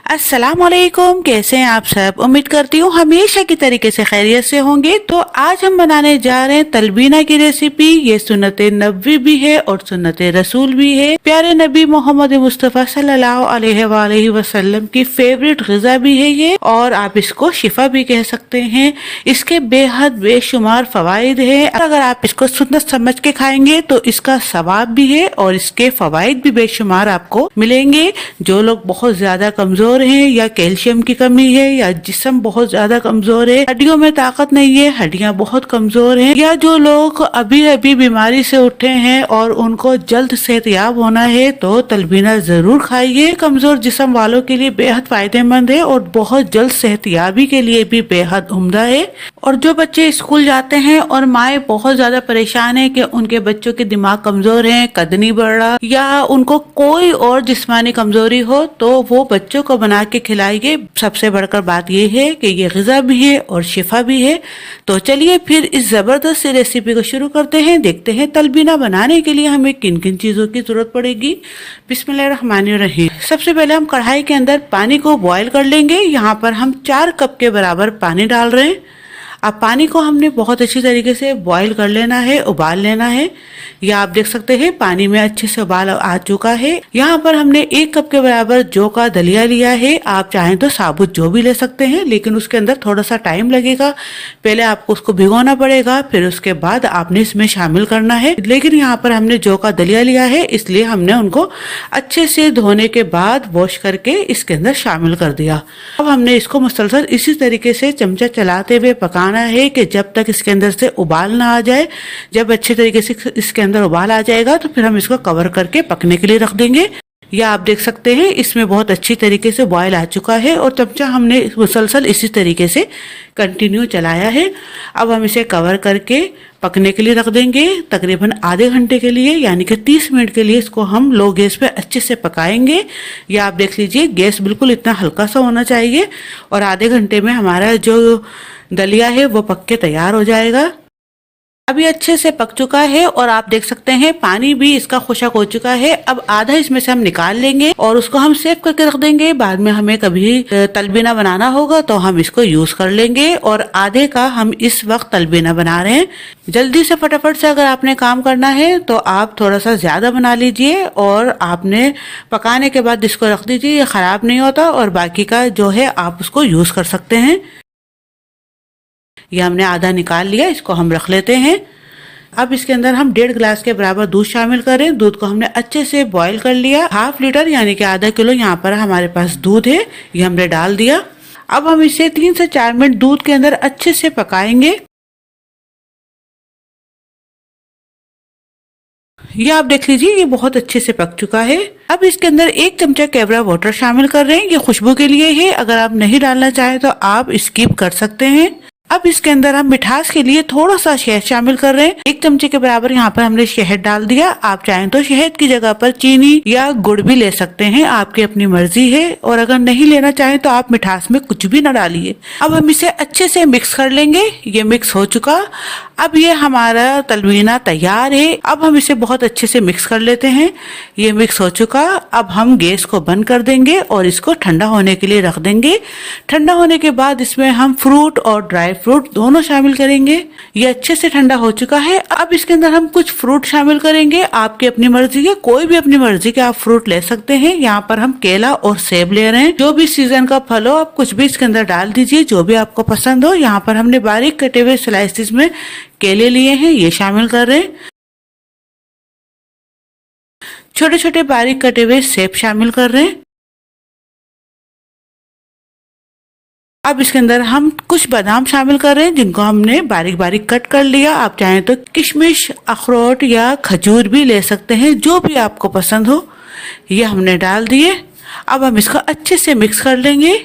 अस्सलाम वालेकुम। कैसे हैं आप सब? उम्मीद करती हूँ हमेशा की तरीके से खैरियत से होंगे। तो आज हम बनाने जा रहे हैं तलबीना की रेसिपी। ये सुन्नत नबवी भी है और सुन्नत रसूल भी है। प्यारे नबी मोहम्मद मुस्तफ़ा सल्लल्लाहु अलैहि वसल्लम की फेवरेट ग़िज़ा भी है ये, और आप इसको शिफा भी कह सकते हैं। इसके बेहद बेशुमार फ़वाइद है। अगर आप इसको सुन्नत समझ के खाएंगे तो इसका सवाब भी है और इसके फ़वाइद भी बेशुमार आपको मिलेंगे। जो लोग बहुत ज्यादा कमजोर हैं, या कैल्शियम की कमी है, या जिस्म बहुत ज्यादा कमजोर है, हड्डियों में ताकत नहीं है, हड्डियां बहुत कमजोर हैं, या जो लोग अभी अभी बीमारी से उठे हैं और उनको जल्द सेहतयाब होना है, तो तलबीना जरूर खाइए। कमजोर जिस्म वालों के लिए बेहद फायदेमंद है और बहुत जल्द सेहतयाबी के लिए भी बेहद उम्दा है। और जो बच्चे स्कूल जाते हैं और माए बहुत ज्यादा परेशान है कि उनके बच्चों के दिमाग कमजोर है, कद नहीं बढ़ रहा, या उनको कोई और जिस्मानी कमजोरी हो, तो वो बच्चों को बना के खिलाइए। सबसे बढ़कर बात ये है कि ये ग़िज़ा भी है और शिफा भी है। तो चलिए फिर इस जबरदस्त सी रेसिपी को शुरू करते हैं। देखते हैं तलबीना बनाने के लिए हमें किन किन चीजों की जरूरत पड़ेगी। बिस्मिल्लाहिर्रहमानिर्रहीम। सबसे पहले हम कढ़ाई के अंदर पानी को बॉयल कर लेंगे। यहाँ पर हम 4 कप के बराबर पानी डाल रहे हैं। अब पानी को हमने बहुत अच्छी तरीके से बॉईल कर लेना है, उबाल लेना है। या आप देख सकते हैं पानी में अच्छे से उबाल आ चुका है। यहाँ पर हमने 1 कप के बराबर जौ का दलिया लिया है। आप चाहें तो साबुत जौ भी ले सकते हैं, लेकिन उसके अंदर थोड़ा सा टाइम लगेगा। पहले आपको उसको भिगोना पड़ेगा, फिर उसके बाद आपने इसमें शामिल करना है। लेकिन यहाँ पर हमने जौ का दलिया लिया है, इसलिए हमने उनको अच्छे से धोने के बाद वॉश करके इसके अंदर शामिल कर दिया। अब हमने इसको मुसलसल इसी तरीके से चमचा चलाते हुए पकाना है कि जब तक इसके अंदर से उबाल ना आ जाए। जब अच्छे तरीके से इसके अंदर उबाल आ जाएगा तो फिर हम इसको कवर करके पकने के लिए रख देंगे। या आप देख सकते हैं इसमें बहुत अच्छी तरीके से बॉयल आ चुका है और चमचा हमने मुसलसल इसी तरीके से कंटिन्यू चलाया है। अब हम इसे कवर करके पकने के लिए रख देंगे तकरीबन आधे घंटे के लिए, यानी कि 30 मिनट के लिए इसको हम लो गैस पे अच्छे से पकाएंगे। या आप देख लीजिए गैस बिल्कुल इतना हल्का सा होना चाहिए और आधे घंटे में हमारा जो दलिया है वो पक के तैयार हो जाएगा। अभी अच्छे से पक चुका है और आप देख सकते हैं पानी भी इसका खुशक हो चुका है। अब आधा इसमें से हम निकाल लेंगे और उसको हम सेव करके रख देंगे। बाद में हमें कभी तलबीना बनाना होगा तो हम इसको यूज कर लेंगे। और आधे का हम इस वक्त तलबीना बना रहे हैं। जल्दी से फटाफट से अगर आपने काम करना है तो आप थोड़ा सा ज्यादा बना लीजिए और आपने पकाने के बाद इसको रख दीजिए, ये खराब नहीं होता और बाकी का जो है आप उसको यूज कर सकते हैं। ये हमने आधा निकाल लिया, इसको हम रख लेते हैं। अब इसके अंदर हम 1.5 गिलास के बराबर दूध शामिल करें। दूध को हमने अच्छे से बॉईल कर लिया। ½ लीटर यानी कि आधा किलो यहाँ पर हमारे पास दूध है, ये हमने डाल दिया। अब हम इसे 3 से 4 मिनट दूध के अंदर अच्छे से पकाएंगे। ये आप देख लीजिए ये बहुत अच्छे से पक चुका है। अब इसके अंदर 1 चमचा केवड़ा वाटर शामिल कर रहे हैं। ये खुशबू के लिए है, अगर आप नहीं डालना चाहें तो आप स्किप कर सकते हैं। अब इसके अंदर हम मिठास के लिए थोड़ा सा शहद शामिल कर रहे हैं। 1 चमचे के बराबर यहाँ पर हमने शहद डाल दिया। आप चाहें तो शहद की जगह पर चीनी या गुड़ भी ले सकते हैं, आपकी अपनी मर्जी है। और अगर नहीं लेना चाहें तो आप मिठास में कुछ भी ना डालिए। अब हम इसे अच्छे से मिक्स कर लेंगे। ये मिक्स हो चुका। अब ये हमारा तलबीना तैयार है। अब हम इसे बहुत अच्छे से मिक्स कर लेते हैं। ये मिक्स हो चुका। अब हम गैस को बंद कर देंगे और इसको ठंडा होने के लिए रख देंगे। ठंडा होने के बाद इसमें हम फ्रूट और ड्राई फ्रूट दोनों शामिल करेंगे। ये अच्छे से ठंडा हो चुका है। अब इसके अंदर हम कुछ फ्रूट शामिल करेंगे, आपकी अपनी मर्जी के, कोई भी अपनी मर्जी के आप फ्रूट ले सकते हैं। यहाँ पर हम केला और सेब ले रहे हैं। जो भी सीजन का फल हो आप कुछ भी इसके अंदर डाल दीजिए, जो भी आपको पसंद हो। यहाँ पर हमने बारीक कटे हुए स्लाइसिस में केले लिए हैं, ये शामिल कर रहे हैं। छोटे छोटे बारीक कटे हुए सेब शामिल कर रहे हैं। अब इसके अंदर हम कुछ बादाम शामिल कर रहे हैं, जिनको हमने बारीक बारीक कट कर लिया। आप चाहें तो किशमिश, अखरोट या खजूर भी ले सकते हैं, जो भी आपको पसंद हो। ये हमने डाल दिए। अब हम इसको अच्छे से मिक्स कर लेंगे।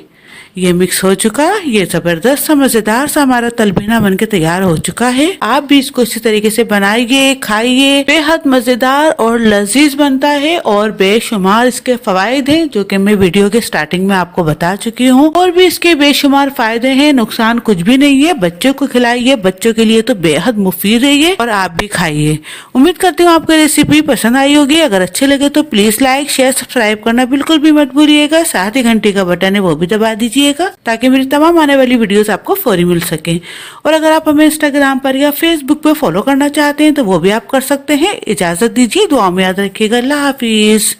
ये मिक्स हो चुका, ये जबरदस्त सा मजेदार सा हमारा तलबीना बनके तैयार हो चुका है। आप भी इसको इसी तरीके से बनाइए, खाइए, बेहद मजेदार और लजीज बनता है और बेशुमार इसके फवायद हैं जो कि मैं वीडियो के स्टार्टिंग में आपको बता चुकी हूँ। और भी इसके बेशुमार फायदे हैं, नुकसान कुछ भी नहीं है। बच्चों को खिलाइए, बच्चों के लिए तो बेहद मुफीद है ये, और आप भी खाइए। उम्मीद करती हूँ आपको रेसिपी पसंद आई होगी। अगर अच्छे लगे तो प्लीज लाइक शेयर सब्सक्राइब करना बिल्कुल भी मत भूलिएगा। साथ ही घंटी का बटन है वो भी दबा दीजिएगा ताकि मेरी तमाम आने वाली वीडियोस आपको फौरी मिल सके। और अगर आप हमें इंस्टाग्राम पर या फेसबुक पर फॉलो करना चाहते हैं तो वो भी आप कर सकते हैं। इजाजत दीजिए, दुआ में याद रखिएगा। अल्लाह हाफिज।